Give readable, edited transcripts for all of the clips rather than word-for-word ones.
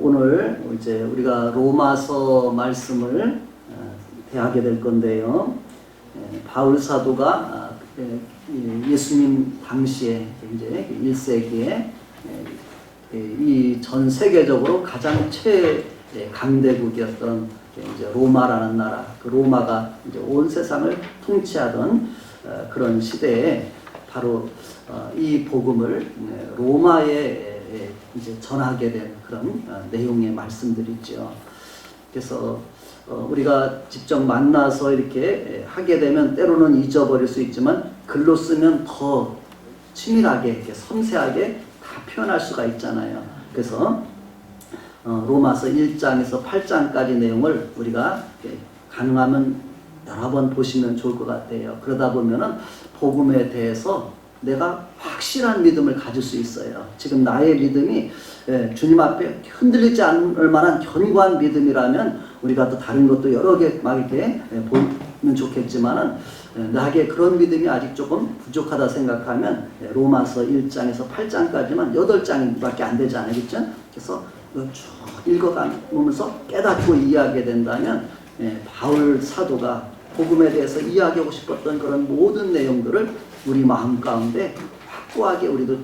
오늘 이제 우리가 로마서 말씀을 대하게 될 건데요. 바울 사도가 예수님 당시에 이제 1세기에 이 전 세계적으로 가장 최강대국이었던 이제 로마라는 나라, 그 로마가 이제 온 세상을 통치하던 그런 시대에 바로 이 복음을 로마에 이제 전하게 된 그런 내용의 말씀들이죠. 그래서 우리가 직접 만나서 이렇게 하게 되면 때로는 잊어버릴 수 있지만 글로 쓰면 더 치밀하게 이렇게 섬세하게 다 표현할 수가 있잖아요. 그래서 로마서 1장에서 8장까지 내용을 우리가 가능하면 여러 번 보시면 좋을 것 같아요. 그러다 보면은 복음에 대해서 내가 확실한 믿음을 가질 수 있어요. 지금 나의 믿음이 주님 앞에 흔들리지 않을 만한 견고한 믿음이라면 우리가 또 다른 것도 여러 개 막 이렇게 보면 좋겠지만은 나에게 그런 믿음이 아직 조금 부족하다 생각하면 로마서 1장에서 8장까지만 8장밖에 안 되지 않겠죠? 그래서 쭉 읽어가면서 깨닫고 이해하게 된다면 바울 사도가 복음에 대해서 이야기하고 싶었던 그런 모든 내용들을 우리 마음 가운데 확고하게 우리도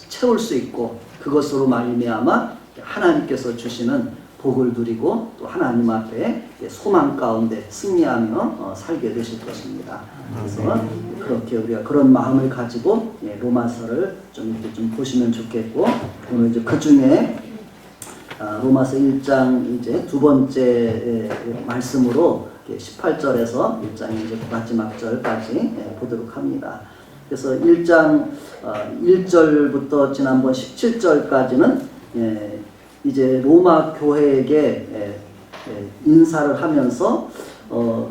채울 수 있고 그것으로 말미암아 하나님께서 주시는 복을 누리고 또 하나님 앞에 소망 가운데 승리하며 살게 되실 것입니다. 그래서 그렇게 우리가 그런 마음을 가지고 로마서를 좀 이렇게 좀 보시면 좋겠고 오늘 이제 그 중에 로마서 1장 이제 두 번째 말씀으로 18절에서 1장의 이제 마지막 절까지 보도록 합니다. 그래서 1장 1절부터 지난번 17절까지는 이제 로마 교회에게 인사를 하면서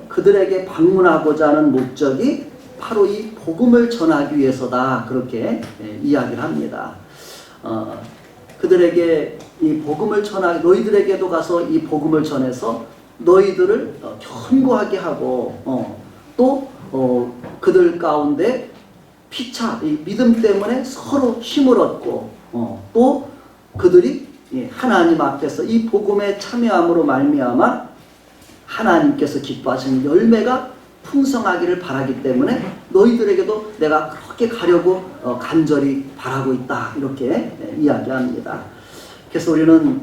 그들에게 방문하고자 하는 목적이 바로 이 복음을 전하기 위해서다 그렇게 이야기를 합니다. 그들에게 이 복음을 전하기 너희들에게도 가서 이 복음을 전해서 너희들을 견고하게 하고 또 그들 가운데 피차 이 믿음 때문에 서로 힘을 얻고 또 그들이 하나님 앞에서 이 복음에 참여함으로 말미암아 하나님께서 기뻐하시는 열매가 풍성하기를 바라기 때문에 너희들에게도 내가 그렇게 가려고 간절히 바라고 있다 이렇게 이야기합니다. 그래서 우리는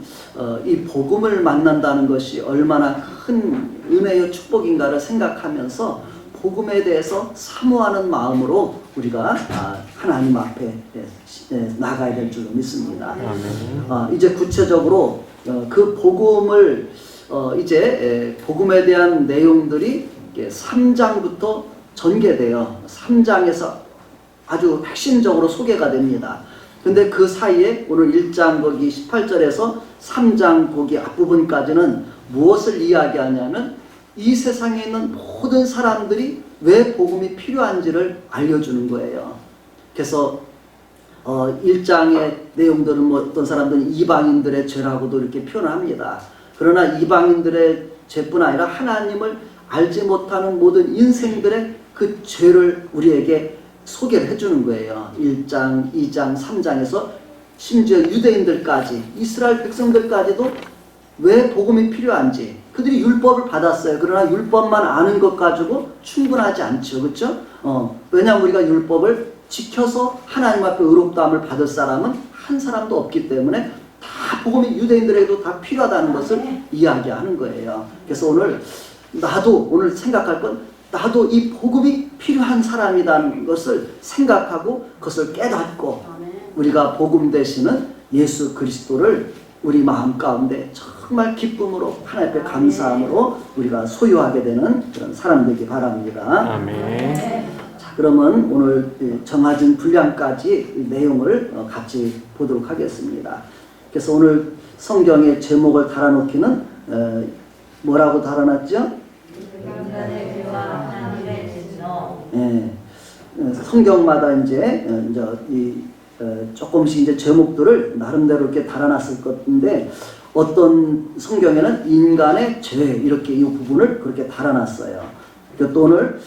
이 복음을 만난다는 것이 얼마나 큰 은혜의 축복인가를 생각하면서 복음에 대해서 사모하는 마음으로 우리가 하나님 앞에 나가야 될 줄로 믿습니다. 이제 구체적으로 그 복음을 이제 복음에 대한 내용들이 3장부터 전개돼요. 3장에서 아주 핵심적으로 소개가 됩니다. 근데 그 사이에 오늘 1장 거기 18절에서 3장 거기 앞부분까지는 무엇을 이야기하냐면 이 세상에 있는 모든 사람들이 왜 복음이 필요한지를 알려주는 거예요. 그래서 1장의 내용들은 뭐 어떤 사람들은 이방인들의 죄라고도 이렇게 표현을 합니다. 그러나 이방인들의 죄뿐 아니라 하나님을 알지 못하는 모든 인생들의 그 죄를 우리에게 소개를 해주는 거예요. 1장, 2장, 3장에서 심지어 유대인들까지 이스라엘 백성들까지도 왜 복음이 필요한지 그들이 율법을 받았어요. 그러나 율법만 아는 것 가지고 충분하지 않죠. 그렇죠? 왜냐하면 우리가 율법을 지켜서 하나님 앞에 의롭다함을 받을 사람은 한 사람도 없기 때문에 다 복음이 유대인들에게도 다 필요하다는 것을 이야기하는 거예요. 그래서 나도 오늘 생각할 건 나도 이 복음이 필요한 사람이라는 것을 생각하고 그것을 깨닫고 우리가 복음 되시는 예수 그리스도를 우리 마음 가운데 정말 기쁨으로 하나님 앞에 감사함으로 우리가 소유하게 되는 그런 사람 되기 바랍니다. 아멘. 자, 그러면 오늘 정해진 분량까지 내용을 같이 보도록 하겠습니다. 그래서 오늘 성경의 제목을 달아놓기는 뭐라고 달아놨죠? 성경마다 이제 조금씩 이제 제목들을 나름대로 이렇게 달아놨을 것인데 어떤 성경에는 인간의 죄 이렇게 이 부분을 그렇게 달아놨어요. 또 오늘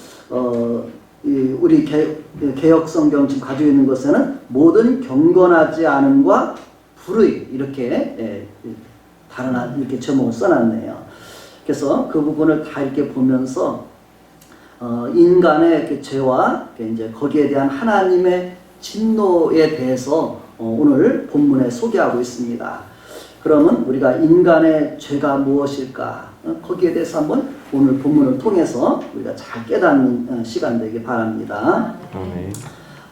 우리 개역 성경 지금 가지고 있는 것에는 모든 경건하지 않음과 불의 이렇게 다른 이렇게 제목을 써놨네요. 그래서 그 부분을 다 이렇게 보면서 인간의 그 죄와 이제 거기에 대한 하나님의 진노에 대해서 오늘 본문에 소개하고 있습니다. 그러면 우리가 인간의 죄가 무엇일까? 거기에 대해서 한번 오늘 본문을 통해서 우리가 잘 깨닫는 시간 되길 바랍니다.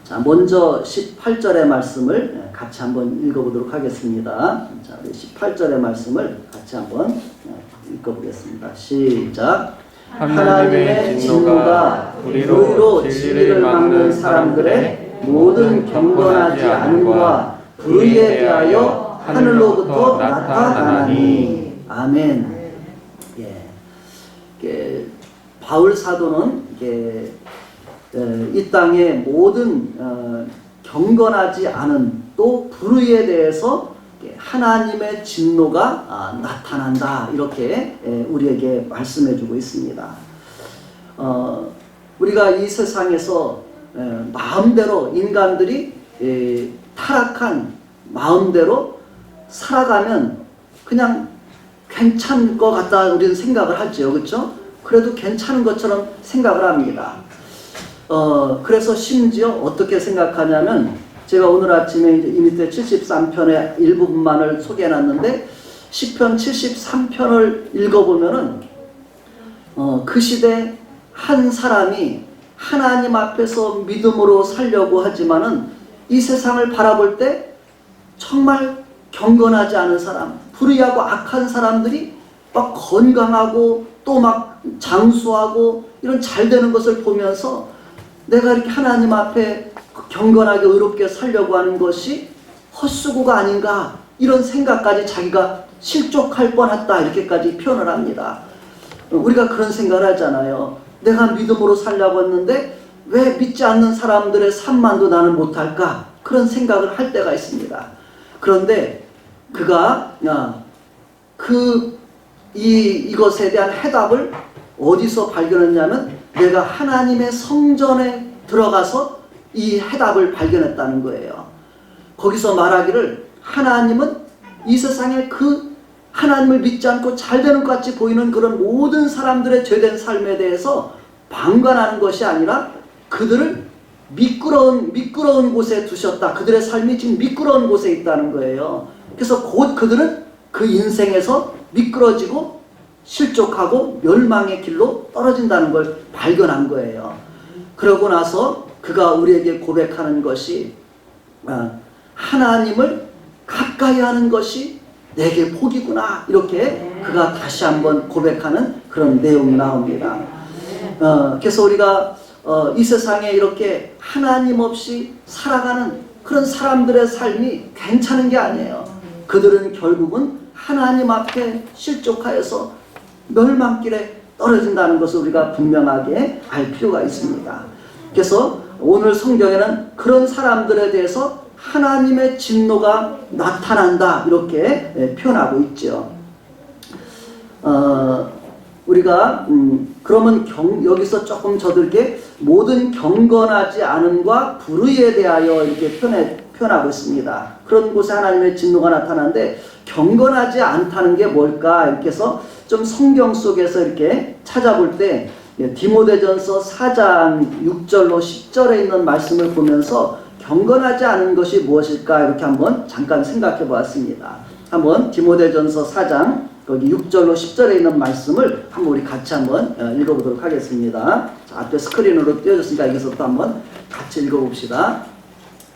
자, 먼저 18절의 말씀을 같이 한번 읽어보도록 하겠습니다. 자, 우리 18절의 말씀을 같이 한번 읽어보겠습니다. 시작. 하나님의 진노가 우리로 진리를 막는 사람들의 모든 경건하지 않음과 불의에 대하여 하늘로부터 나타나니. 아멘. 바울 사도는 이 땅의 모든 경건하지 않은 또 불의에 대해서 하나님의 진노가 나타난다 이렇게 우리에게 말씀해주고 있습니다. 우리가 이 세상에서 마음대로 인간들이 타락한 마음대로 살아가면 그냥 괜찮을 것 같다 우리는 생각을 하죠. 그렇죠? 그래도 괜찮은 것처럼 생각을 합니다. 그래서 심지어 어떻게 생각하냐면 제가 오늘 아침에 이제 이 밑에 73편의 일부분만을 소개해놨는데 시편 73편을 읽어보면은 그 시대 한 사람이 하나님 앞에서 믿음으로 살려고 하지만은 이 세상을 바라볼 때 정말 경건하지 않은 사람, 불의하고 악한 사람들이 막 건강하고 또 막 장수하고 이런 잘 되는 것을 보면서 내가 이렇게 하나님 앞에 경건하게 의롭게 살려고 하는 것이 헛수고가 아닌가 이런 생각까지 자기가 실족할 뻔했다 이렇게까지 표현을 합니다. 우리가 그런 생각을 하잖아요. 내가 믿음으로 살려고 했는데 왜 믿지 않는 사람들의 삶만도 나는 못할까 그런 생각을 할 때가 있습니다. 그런데 그가 이것에 대한 해답을 어디서 발견했냐면 내가 하나님의 성전에 들어가서 이 해답을 발견했다는 거예요. 거기서 말하기를 하나님은 이 세상에 그 하나님을 믿지 않고 잘 되는 것 같이 보이는 그런 모든 사람들의 죄된 삶에 대해서 방관하는 것이 아니라 그들을 미끄러운 곳에 두셨다. 그들의 삶이 지금 미끄러운 곳에 있다는 거예요. 그래서 곧 그들은 그 인생에서 미끄러지고 실족하고 멸망의 길로 떨어진다는 걸 발견한 거예요. 그러고 나서 그가 우리에게 고백하는 것이 하나님을 가까이 하는 것이 내게 복이구나 이렇게 그가 다시 한번 고백하는 그런 내용이 나옵니다. 그래서 우리가 이 세상에 이렇게 하나님 없이 살아가는 그런 사람들의 삶이 괜찮은 게 아니에요. 그들은 결국은 하나님 앞에 실족하여서 멸망길에 떨어진다는 것을 우리가 분명하게 알 필요가 있습니다. 그래서 오늘 성경에는 그런 사람들에 대해서 하나님의 진노가 나타난다 이렇게 표현하고 있죠. 우리가 그러면 여기서 조금 저들게 모든 경건하지 않음과 불의에 대하여 이렇게 표현하고 있습니다. 그런 곳에 하나님의 진노가 나타나는데 경건하지 않다는 게 뭘까 이렇게 해서 좀 성경 속에서 이렇게 찾아볼 때 디모데전서 4장 6절로 10절에 있는 말씀을 보면서 경건하지 않은 것이 무엇일까 이렇게 한번 잠깐 생각해 보았습니다. 한번 디모데전서 4장 거기 6절로 10절에 있는 말씀을 한번 우리 같이 한번 읽어보도록 하겠습니다. 자, 앞에 스크린으로 띄워졌으니까 여기서부터 한번 같이 읽어봅시다.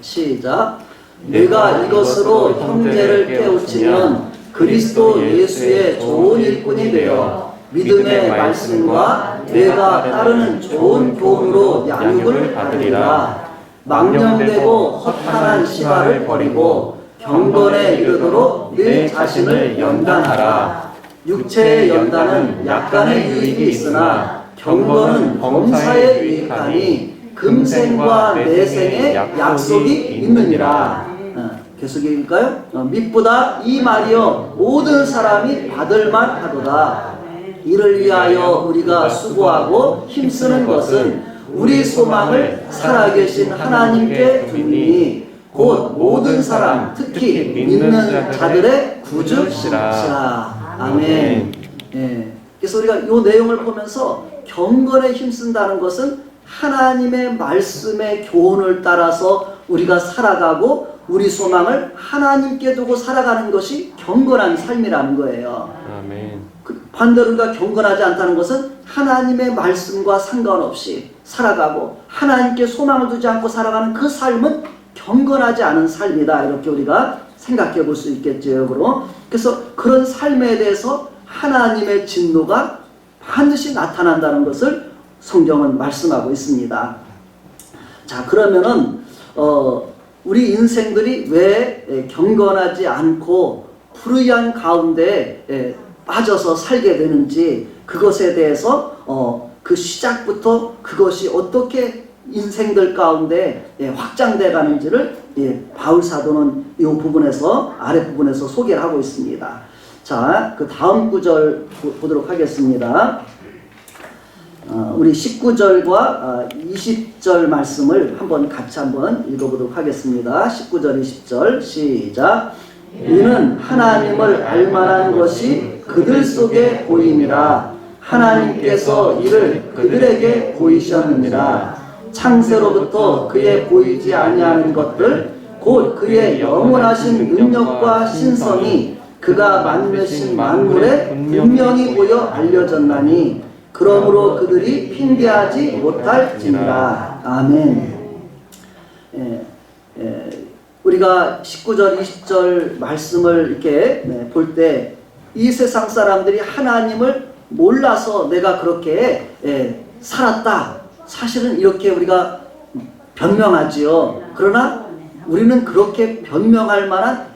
시작. 내가 이것으로 형제를 깨우치면 그리스도 예수의 좋은 일꾼이 되어 믿음의 말씀과 내가 따르는 좋은 교훈으로 양육을 받으리라. 망령되고 허탄한 시발을 버리고 경건에 이르도록 내 자신을 연단하라. 육체의 연단은 약간의 유익이 있으나 경건은 범사에 유익하니 금생과 내생의 약속이 있느니라. 계속 읽을까요? mit보다 이 말이여 모든 사람이 받을만 하도다. 이를 위하여 우리가 수고하고 힘쓰는 것은 우리 소망을 살아계신 하나님께 두니 곧 모든 사람 특히 믿는 자들의 구주시라. 아멘. 예. 그래서 우리가 이 내용을 보면서 경건에 힘쓴다는 것은 하나님의 말씀의 교훈을 따라서 우리가 살아가고 우리 소망을 하나님께 두고 살아가는 것이 경건한 삶이라는 거예요. 아멘. 반대로 우리가 경건하지 않다는 것은 하나님의 말씀과 상관없이 살아가고 하나님께 소망을 두지 않고 살아가는 그 삶은 경건하지 않은 삶이다. 이렇게 우리가 생각해 볼 수 있겠죠. 역으로. 그래서 그런 삶에 대해서 하나님의 진노가 반드시 나타난다는 것을 성경은 말씀하고 있습니다. 자, 그러면은 우리 인생들이 왜 경건하지 않고 불의한 가운데 빠져서 살게 되는지 그것에 대해서 그 시작부터 그것이 어떻게 인생들 가운데 확장돼 가는지를 바울 사도는 이 부분에서 아랫부분에서 소개를 하고 있습니다. 자, 그 다음 구절 보도록 하겠습니다. 우리 19절과 20절 말씀을 같이 한번 읽어보도록 하겠습니다. 19절 20절 시작. 이는 하나님을 알만한 것이 그들 속에 보임이라. 하나님께서 이를 그들에게 보이셨느니라. 창세로부터 그의 보이지 아니하는 것들 곧 그의 영원하신 능력과 신성이 그가 만드신 만물에 분명히 보여 알려졌나니 그러므로 그들이 핑계하지 못할지니라. 아멘. 우리가 19절 20절 말씀을 이렇게 볼 때 이 세상 사람들이 하나님을 몰라서 내가 그렇게 살았다. 사실은 이렇게 우리가 변명하지요. 그러나 우리는 그렇게 변명할 만한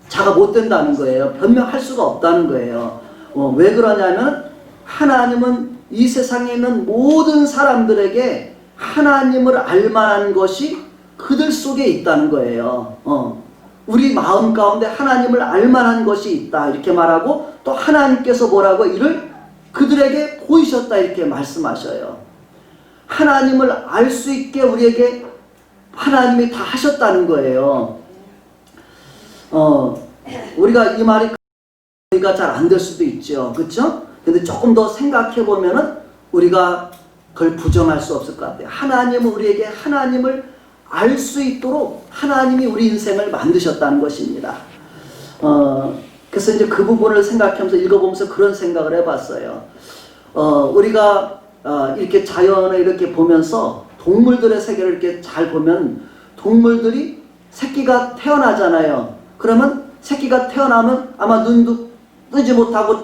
자가 못 된다는 거예요. 변명할 수가 없다는 거예요. 왜 그러냐면 하나님은 이 세상에 있는 모든 사람들에게 하나님을 알만한 것이 그들 속에 있다는 거예요. 우리 마음 가운데 하나님을 알만한 것이 있다 이렇게 말하고 또 하나님께서 뭐라고 이를 그들에게 보이셨다 이렇게 말씀하셔요. 하나님을 알 수 있게 우리에게 하나님이 다 하셨다는 거예요. 우리가 이 말이 우리가 잘 안 될 수도 있죠. 그렇죠? 근데 조금 더 생각해 보면은 우리가 그걸 부정할 수 없을 것 같아요. 하나님은 우리에게 하나님을 알 수 있도록 하나님이 우리 인생을 만드셨다는 것입니다. 그래서 이제 그 부분을 생각하면서 읽어보면서 그런 생각을 해봤어요. 우리가 이렇게 자연을 이렇게 보면서 동물들의 세계를 이렇게 잘 보면 동물들이 새끼가 태어나잖아요. 그러면 새끼가 태어나면 아마 눈도 뜨지 못하고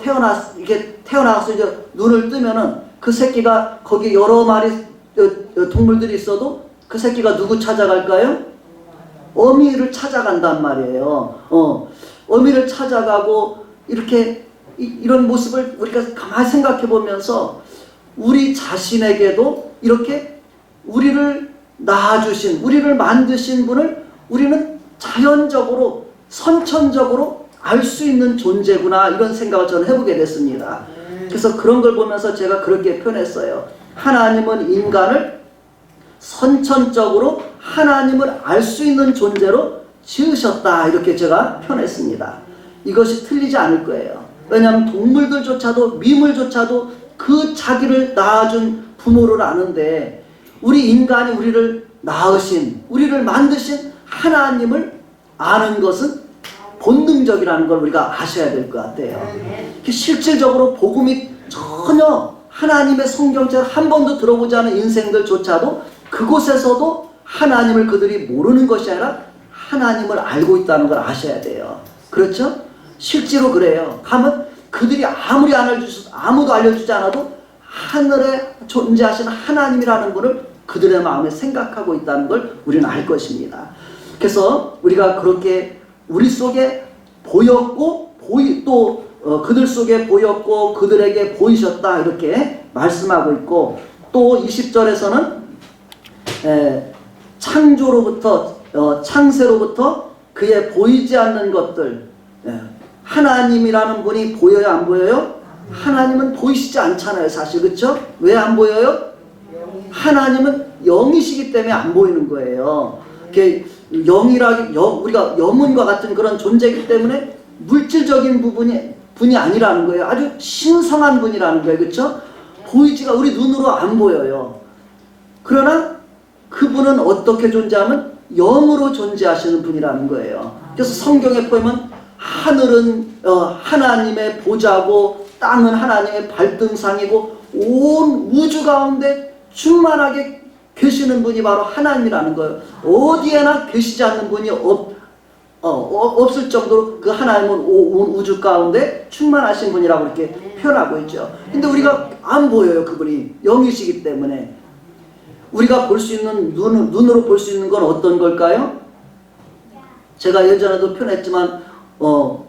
이렇게 태어나서 이제 눈을 뜨면은 그 새끼가 거기 여러 마리 동물들이 있어도 그 새끼가 누구 찾아갈까요? 어미를 찾아간단 말이에요. 어미를 찾아가고 이렇게 이런 모습을 우리가 가만히 생각해 보면서 우리 자신에게도 이렇게 우리를 낳아주신, 우리를 만드신 분을 우리는 자연적으로, 선천적으로 알 수 있는 존재구나 이런 생각을 저는 해보게 됐습니다. 그래서 그런 걸 보면서 제가 그렇게 표현했어요. 하나님은 인간을 선천적으로 하나님을 알 수 있는 존재로 지으셨다 이렇게 제가 표현했습니다. 이것이 틀리지 않을 거예요. 왜냐하면 동물들조차도 미물조차도 그 자기를 낳아준 부모를 아는데 우리 인간이 우리를 낳으신 우리를 만드신 하나님을 아는 것은 본능적이라는 걸 우리가 아셔야 될 것 같아요. 실질적으로 복음이 전혀 하나님의 성경책을 한 번도 들어보지 않은 인생들조차도 그곳에서도 하나님을 그들이 모르는 것이 아니라 하나님을 알고 있다는 걸 아셔야 돼요. 그렇죠? 실제로 그래요. 가면 그들이 아무리 아무도 알려주지 않아도 하늘에 존재하시는 하나님이라는 분을 그들의 마음에 생각하고 있다는 걸 우리는 알 것입니다. 그래서 우리가 그렇게 우리 속에 보였고 또 그들 속에 보였고 그들에게 보이셨다 이렇게 말씀하고 있고 또 20절에서는 창세로부터 그의 보이지 않는 것들 하나님이라는 분이 보여요 안 보여요? 하나님은 보이시지 않잖아요 사실. 그렇죠? 왜 안 보여요? 하나님은 영이시기 때문에 안 보이는 거예요. 우리가 영혼과 같은 그런 존재이기 때문에 물질적인 분이 아니라는 거예요. 아주 신성한 분이라는 거예요. 그렇죠? 보이지가 우리 눈으로 안 보여요. 그러나 그분은 어떻게 존재하면 영으로 존재하시는 분이라는 거예요. 그래서 성경에 보면 하늘은 하나님의 보좌고 땅은 하나님의 발등상이고 온 우주 가운데 충만하게 계시는 분이 바로 하나님이라는 거예요. 어디에나 계시지 않는 분이 없을 정도로 그 하나님은 온 우주 가운데 충만하신 분이라고 이렇게 표현하고 있죠. 근데 우리가 안 보여요. 그분이 영이시기 때문에. 우리가 볼 수 있는 눈으로 볼 수 있는 건 어떤 걸까요? 제가 예전에도 표현했지만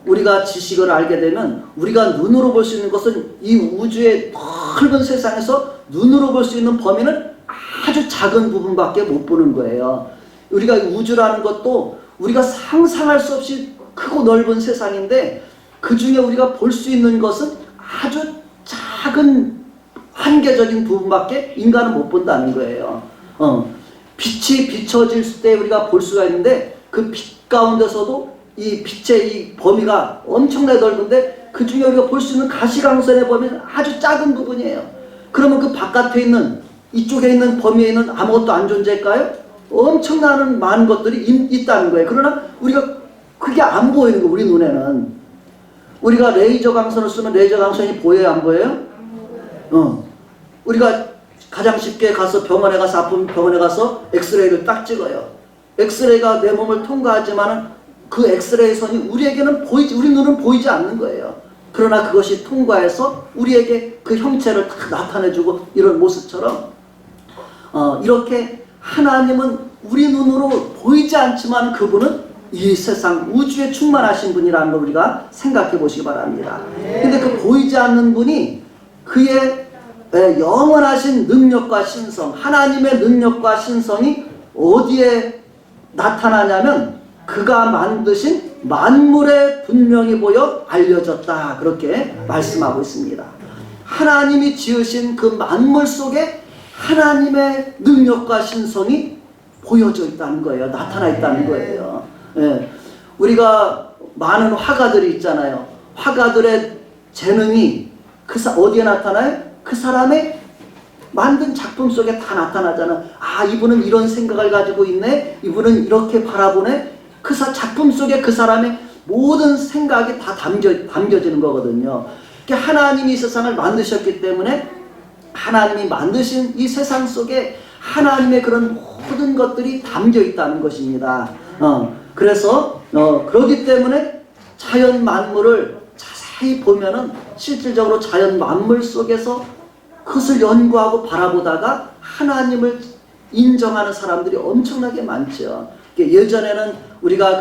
우리가 지식을 알게 되면 우리가 눈으로 볼 수 있는 것은 이 우주의 넓은 세상에서 눈으로 볼 수 있는 범위는 아주 작은 부분밖에 못 보는 거예요. 우리가 우주라는 것도 우리가 상상할 수 없이 크고 넓은 세상인데 그 중에 우리가 볼 수 있는 것은 아주 작은 한계적인 부분밖에 인간은 못 본다는 거예요. 빛이 비춰질 때 우리가 볼 수가 있는데 그 빛 가운데서도 이 빛의 이 범위가 엄청나게 넓은데 그 중에 우리가 볼 수 있는 가시광선의 범위는 아주 작은 부분이에요. 그러면 그 바깥에 있는 이쪽에 있는 범위에 있는 아무것도 안 존재할까요? 엄청나는 많은 것들이 있다는 거예요. 그러나 우리가 그게 안 보이는 거예요. 우리 눈에는. 우리가 레이저 광선을 쓰면 레이저 광선이 보여요? 안 보여요? 우리가 가장 쉽게 가서 병원에 가서 아픈 병원에 가서 엑스레이를 딱 찍어요. 엑스레이가 내 몸을 통과하지만은 그 엑스레이 선이 우리에게는 우리 눈은 보이지 않는 거예요. 그러나 그것이 통과해서 우리에게 그 형체를 딱 나타내주고 이런 모습처럼 이렇게 하나님은 우리 눈으로 보이지 않지만 그분은 이 세상 우주에 충만하신 분이라는 걸 우리가 생각해 보시기 바랍니다. 근데 그 보이지 않는 분이 그의 영원하신 능력과 신성, 하나님의 능력과 신성이 어디에 나타나냐면 그가 만드신 만물에 분명히 보여 알려졌다. 그렇게 말씀하고 있습니다. 하나님이 지으신 그 만물 속에 하나님의 능력과 신성이 보여져 있다는 거예요. 나타나 있다는 거예요. 우리가 많은 화가들이 있잖아요. 화가들의 재능이 어디에 나타나요? 그 사람의 만든 작품 속에 다 나타나잖아. 아, 이분은 이런 생각을 가지고 있네. 이분은 이렇게 바라보네. 그 작품 속에 그 사람의 모든 생각이 다 담겨지는 거거든요. 하나님이 이 세상을 만드셨기 때문에 하나님이 만드신 이 세상 속에 하나님의 그런 모든 것들이 담겨 있다는 것입니다. 그래서 그렇기 때문에 자연 만물을 자세히 보면은 실질적으로 자연 만물 속에서 그것을 연구하고 바라보다가 하나님을 인정하는 사람들이 엄청나게 많죠. 예전에는 우리가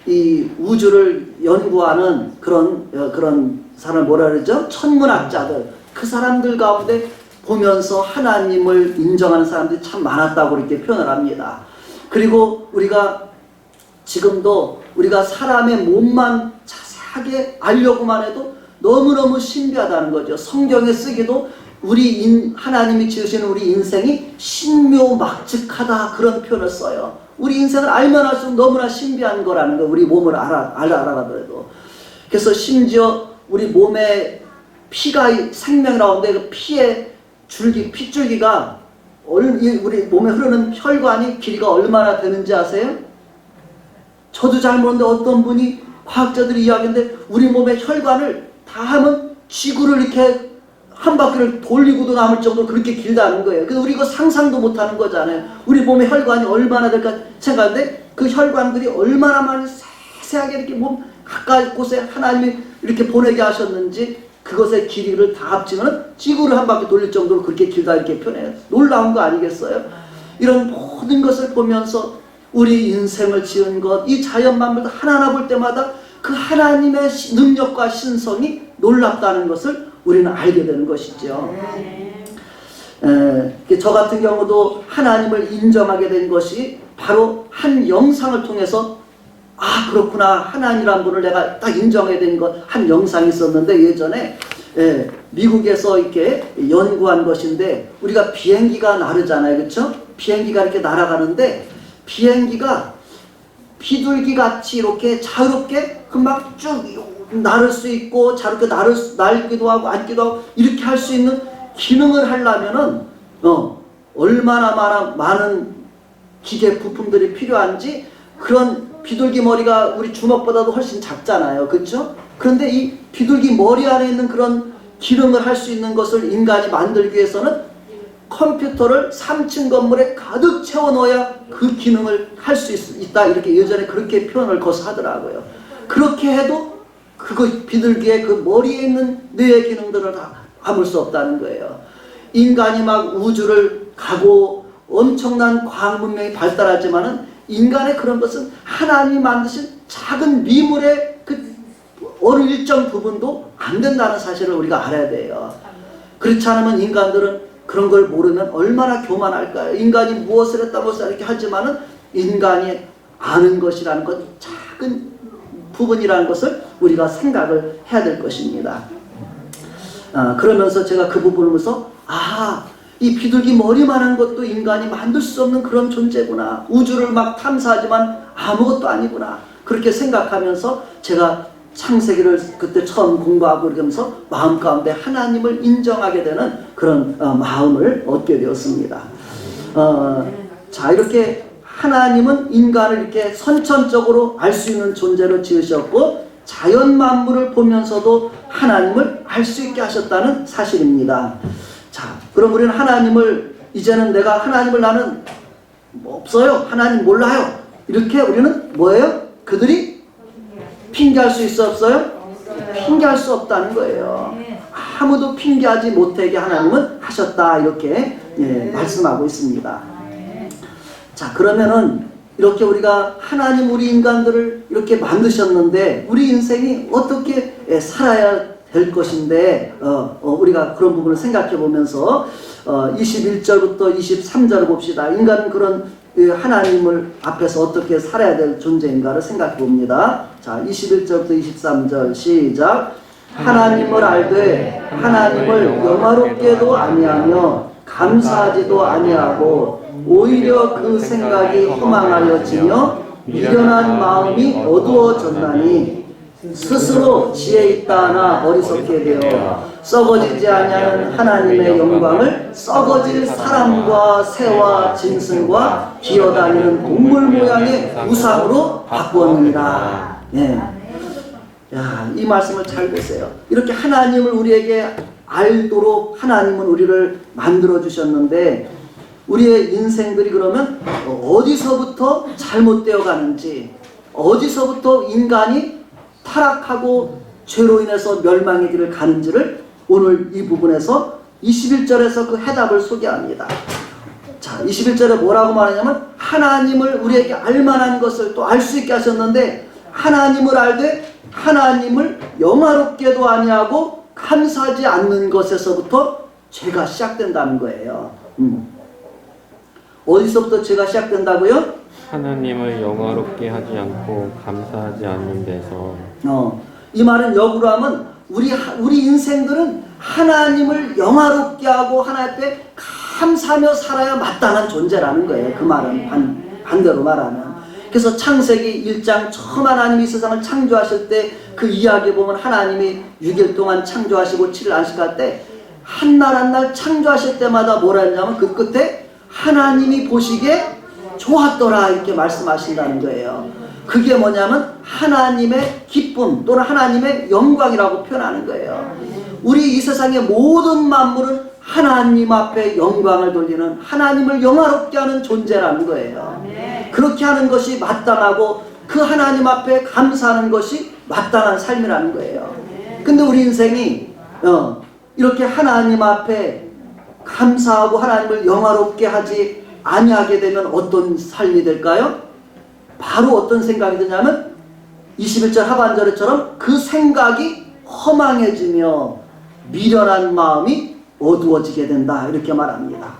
이 우주를 연구하는 그런 사람을 뭐라 그러죠? 천문학자들, 그 사람들 가운데 보면서 하나님을 인정하는 사람들이 참 많았다고 이렇게 표현을 합니다. 그리고 우리가 지금도 우리가 사람의 몸만 자세하게 알려고만 해도 너무너무 신비하다는 거죠. 성경에 쓰기도 하나님이 지으시는 우리 인생이 신묘막측하다 그런 표현을 써요. 우리 인생을 알면 할수록 너무나 신비한 거라는 거, 우리 몸을 알아가더라도. 그래서 심지어 우리 몸에 피가 생명이라고 하는데 그 피의 핏줄기가 우리 몸에 흐르는 혈관이 길이가 얼마나 되는지 아세요? 저도 잘 모르는데 어떤 분이 과학자들이 이야기하는데 우리 몸의 혈관을 다 하면 지구를 이렇게 한 바퀴를 돌리고도 남을 정도로 그렇게 길다는 거예요. 그래서 우리 이거 상상도 못하는 거잖아요. 우리 몸의 혈관이 얼마나 될까 생각하는데 그 혈관들이 얼마나 많이 세세하게 이렇게 몸 가까이 곳에 하나님이 이렇게 보내게 하셨는지 그것의 길이를 다 합치면 지구를 한 바퀴 돌릴 정도로 그렇게 길다 이렇게 표현해요. 놀라운 거 아니겠어요? 이런 모든 것을 보면서 우리 인생을 지은 것, 이 자연 만물도 하나하나 볼 때마다 그 하나님의 능력과 신성이 놀랍다는 것을 우리는 알게 되는 것이죠. 저 같은 경우도 하나님을 인정하게 된 것이 바로 한 영상을 통해서 아 그렇구나 하나님이란 분을 내가 딱 인정하게 된 한 영상이 있었는데 예전에 미국에서 이렇게 연구한 것인데 우리가 비행기가 나르잖아요. 그렇죠? 비행기가 이렇게 날아가는데 비행기가 비둘기 같이 이렇게 자유롭게 금방 쭉 나를 수 있고 자유롭게 날기도 하고 앉기도 하고 이렇게 할 수 있는 기능을 하려면은 얼마나 많은 기계 부품들이 필요한지. 그런 비둘기 머리가 우리 주먹보다도 훨씬 작잖아요, 그렇죠? 그런데 이 비둘기 머리 안에 있는 그런 기능을 할 수 있는 것을 인간이 만들기 위해서는 컴퓨터를 3층 건물에 가득 채워 넣어야 그 기능을 할 수 있다, 이렇게 예전에 그렇게 표현을 거서 하더라고요. 그렇게 해도 그거 비둘기의 그 머리에 있는 뇌의 기능들을 다 담을 수 없다는 거예요. 인간이 막 우주를 가고 엄청난 과학 문명이 발달하지만은 인간의 그런 것은 하나님이 만드신 작은 미물의 그 어느 일정 부분도 안 된다는 사실을 우리가 알아야 돼요. 그렇지 않으면 인간들은 그런 걸 모르면 얼마나 교만할까요? 인간이 무엇을 했다 이렇게 하지만은 인간이 아는 것이라는 것, 작은 부분이라는 것을 우리가 생각을 해야 될 것입니다. 그러면서 제가 그 부분을 보면서 이 비둘기 머리만한 것도 인간이 만들 수 없는 그런 존재구나. 우주를 막 탐사하지만 아무것도 아니구나. 그렇게 생각하면서 제가 창세기를 그때 처음 공부하고 그러면서 마음 가운데 하나님을 인정하게 되는 그런 마음을 얻게 되었습니다. 자, 이렇게 하나님은 인간을 이렇게 선천적으로 알 수 있는 존재로 지으셨고 자연 만물을 보면서도 하나님을 알 수 있게 하셨다는 사실입니다. 자, 그럼 우리는 하나님을 이제는 내가 하나님을 나는 없어요. 하나님 몰라요. 이렇게 우리는 뭐예요? 그들이 핑계할 수 있어 없어요? 핑계할 수 없다는 거예요. 아무도 핑계하지 못하게 하나님은 하셨다, 이렇게 말씀하고 있습니다. 자, 그러면은 이렇게 우리가 하나님 우리 인간들을 이렇게 만드셨는데 우리 인생이 어떻게 살아야 될 것인데 우리가 그런 부분을 생각해 보면서 21절부터 23절을 봅시다. 인간은 그런 하나님을 앞에서 어떻게 살아야 될 존재인가를 생각해 봅니다. 자, 21절부터 23절 시작. 하나님을 알되 하나님을 영화롭게도 아니하며 감사하지도 아니하고 오히려 그 생각이 허망하여지며 미련한 마음이 어두워졌나니 스스로 지혜 있다 하나 어리석게 되어 썩어지지 아니하는 하나님의 영광을 썩어질 사람과 새와 짐승과 기어다니는 동물 모양의 우상으로 바꾸었느니라. 이 말씀을 잘 보세요. 이렇게 하나님을 우리에게 알도록 하나님은 우리를 만들어 주셨는데 우리의 인생들이 그러면 어디서부터 잘못되어 가는지, 어디서부터 인간이 타락하고 죄로 인해서 멸망의 길을 가는지를 오늘 이 부분에서 21절에서 그 해답을 소개합니다. 자, 21절에 뭐라고 말하냐면 하나님을 우리에게 알만한 것을 또 알 수 있게 하셨는데 하나님을 알되 하나님을 영화롭게도 아니하고 감사하지 않는 것에서부터 죄가 시작된다는 거예요. 어디서부터 죄가 시작된다고요? 하나님을 영화롭게 하지 않고 감사하지 않는 데서. 이 말은 역으로 하면 우리 인생들은 하나님을 영화롭게 하고 하나님 앞에 감사하며 살아야 마땅한 존재라는 거예요. 그 말은 반대로 말하면. 그래서 창세기 1장 처음 하나님이 세상을 창조하실 때 그 이야기 보면 하나님이 6일 동안 창조하시고 7일 안식할 때 한 날 한 날 창조하실 때마다 뭐라 했냐면 그 끝에 하나님이 보시기에 좋았더라 이렇게 말씀하신다는 거예요. 그게 뭐냐면 하나님의 기쁨 또는 하나님의 영광이라고 표현하는 거예요. 우리 이 세상의 모든 만물은 하나님 앞에 영광을 돌리는 하나님을 영화롭게 하는 존재라는 거예요. 그렇게 하는 것이 마땅하고 그 하나님 앞에 감사하는 것이 마땅한 삶이라는 거예요. 근데 우리 인생이 이렇게 하나님 앞에 감사하고 하나님을 영화롭게 하지 아니하게 되면 어떤 삶이 될까요? 바로 어떤 생각이 드냐면 21절 하반절에처럼 그 생각이 허망해지며 미련한 마음이 어두워지게 된다 이렇게 말합니다.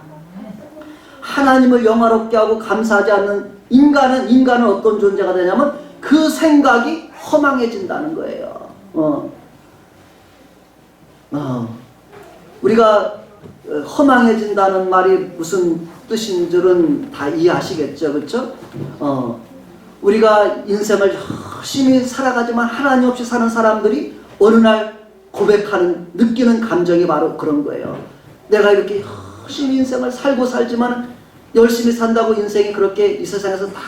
하나님을 영화롭게 하고 감사하지 않는 인간은 어떤 존재가 되냐면 그 생각이 허망해진다는 거예요. 우리가 허망해진다는 말이 무슨 뜻인 줄은 다 이해하시겠죠, 그렇죠? 우리가 인생을 열심히 살아가지만 하나님 없이 사는 사람들이 어느 날 고백하는, 느끼는 감정이 바로 그런 거예요. 내가 이렇게 열심히 인생을 살고 살지만 열심히 산다고 인생이 그렇게 이 세상에서 다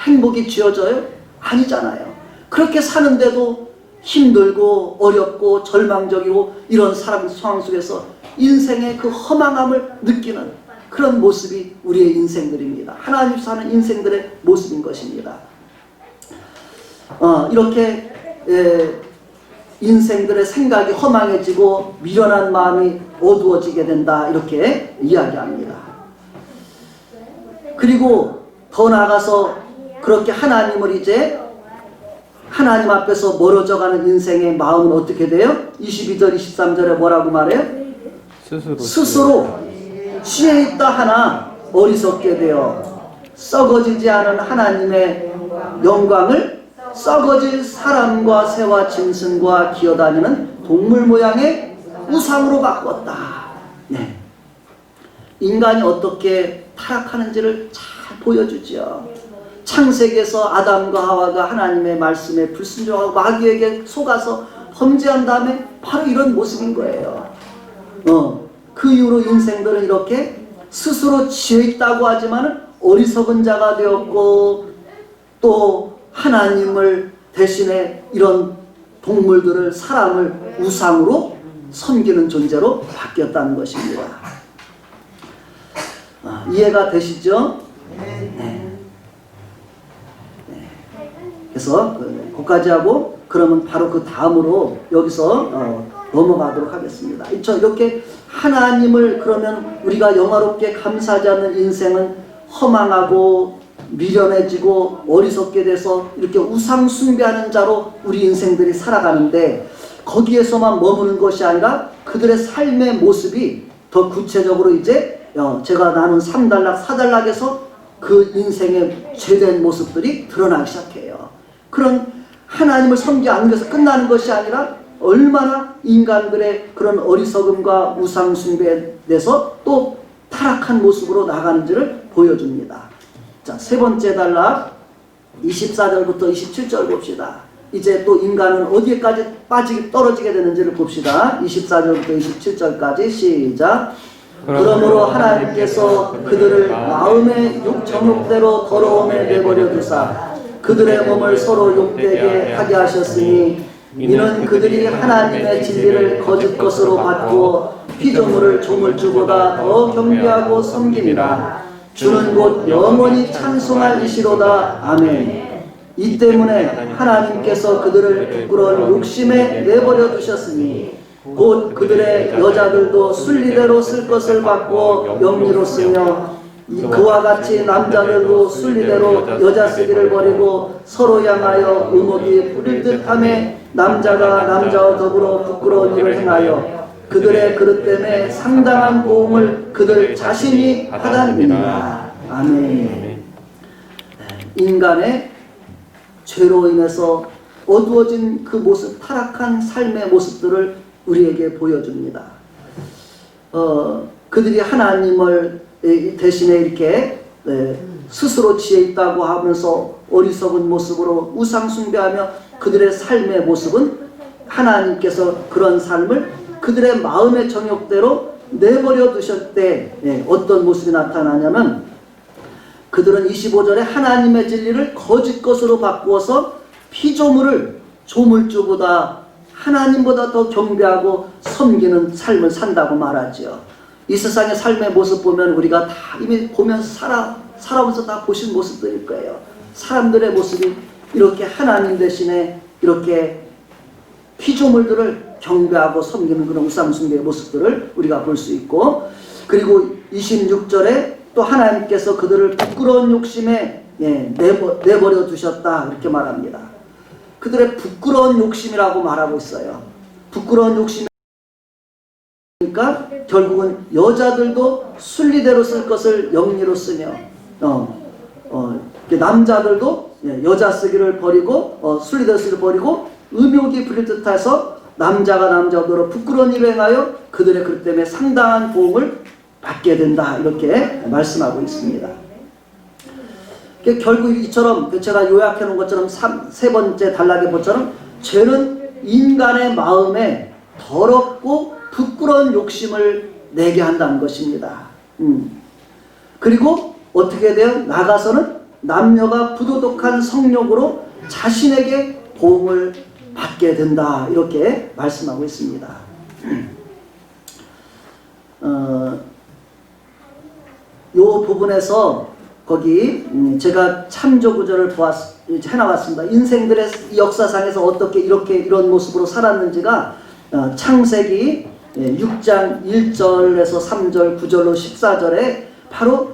행복이 쥐어져요? 아니잖아요. 그렇게 사는데도 힘들고 어렵고 절망적이고 이런 사람 상황 속에서 인생의 그 허망함을 느끼는 그런 모습이 우리의 인생들입니다. 하나님 사는 인생들의 모습인 것입니다. 이렇게 인생들의 생각이 허망해지고 미련한 마음이 어두워지게 된다, 이렇게 이야기합니다. 그리고 더 나아가서 그렇게 하나님을 이제 하나님 앞에서 멀어져가는 인생의 마음은 어떻게 돼요? 22절 23절에 뭐라고 말해요? 스스로 지혜 있다 하나 어리석게 되어 썩어지지 않은 하나님의 영광을 썩어질 사람과 새와 짐승과 기어다니는 동물 모양의 우상으로 바꿨다. 네. 인간이 어떻게 타락하는지를 잘 보여주죠. 창세기에서 아담과 하와가 하나님의 말씀에 불순종하고 마귀에게 속아서 범죄한 다음에 바로 이런 모습인 거예요. 그 이후로 인생들은 이렇게 스스로 지혜 있다고 하지만 어리석은 자가 되었고, 또 하나님을 대신에 이런 동물들을, 사람을 우상으로 섬기는 존재로 바뀌었다는 것입니다. 이해가 되시죠? 네. 그래서 거기까지 하고 그러면 바로 그 다음으로 여기서 넘어가도록 하겠습니다. 이렇게 하나님을, 그러면 우리가 영화롭게 감사하지 않는 인생은 허망하고 미련해지고 어리석게 돼서 이렇게 우상 숭배하는 자로 우리 인생들이 살아가는데, 거기에서만 머무는 것이 아니라 그들의 삶의 모습이 더 구체적으로 이제 제가 나눈 3단락 4단락에서 그 인생의 죄된 모습들이 드러나기 시작해요. 그런 하나님을 섬기지 않는 것에서 끝나는 것이 아니라 얼마나 인간들의 그런 어리석음과 우상 숭배에 대해서 또 타락한 모습으로 나가는지를 보여줍니다. 자, 세 번째 단락 24절부터 27절 봅시다. 이제 또 인간은 어디에까지 떨어지게 되는지를 봅시다. 24절부터 27절까지 시작. 그러므로 하나님께서 그들을 마음의 정욕대로 더러움에 내버려 두사 그들의 몸을 서로 욕되게 하게 하셨으니, 이는 그들이 하나님의 진리를 거짓 것으로 바꾸어 피조물을 조물주보다 더 경배하고 섬깁니다. 주는 곧 영원히 찬송할 이시로다. 아멘. 이 때문에 하나님께서 그들을 부끄러운 욕심에 내버려 두셨으니 곧 그들의 여자들도 순리대로 쓸 것을 바꾸어 영리로 쓰며, 그와 같이 남자들도 순리대로 여자 쓰기를 버리고 서로 향하여 의목이 부릴 듯하며 남자가 남자와 더불어 부끄러운 일을 행하여 그들의 그릇 때문에 상당한 고음을 그들 자신이 받았느니라. 아멘. 인간의 죄로 인해서 어두워진 그 모습, 타락한 삶의 모습들을 우리에게 보여줍니다. 그들이 하나님을 대신에 이렇게 스스로 지혜 있다고 하면서 어리석은 모습으로 우상 숭배하며 그들의 삶의 모습은 하나님께서 그런 삶을 그들의 마음의 정욕대로 내버려 두실 때 어떤 모습이 나타나냐면, 그들은 25절에 하나님의 진리를 거짓 것으로 바꾸어서 피조물을 조물주보다 하나님보다 더 경배하고 섬기는 삶을 산다고 말하죠. 이 세상의 삶의 모습 보면 우리가 다 이미 보면서 살아오면서 다 보신 모습들일 거예요. 사람들의 모습이 이렇게 하나님 대신에 이렇게 피조물들을 경배하고 섬기는 그런 우상숭배의 모습들을 우리가 볼 수 있고, 그리고 26절에 또 하나님께서 그들을 부끄러운 욕심에 내버려 두셨다, 이렇게 말합니다. 그들의 부끄러운 욕심이라고 말하고 있어요. 부끄러운 욕심, 그러니까 결국은 여자들도 순리대로 쓸 것을 영리로 쓰며, 남자들도 여자 쓰기를 버리고 순리대로 쓰기를 버리고 음욕이 부릴 듯해서 남자가 남자더러 부끄러운 일을 행하여 그들의 그릇 때문에 상당한 보응을 받게 된다, 이렇게 말씀하고 있습니다. 결국 이처럼 제가 요약해 놓은 것처럼 세 번째 단락의 것처럼 죄는 인간의 마음에 더럽고 부끄러운 욕심을 내게 한다는 것입니다. 그리고 어떻게 돼요? 나가서는 남녀가 부도덕한 성욕으로 자신에게 보응을 받게 된다. 이렇게 말씀하고 있습니다. 요 부분에서 거기 제가 참조 구절을 해나왔습니다. 인생들의 역사상에서 어떻게 이런 모습으로 살았는지가 창세기 6장 1절에서 3절 9절로 14절에 바로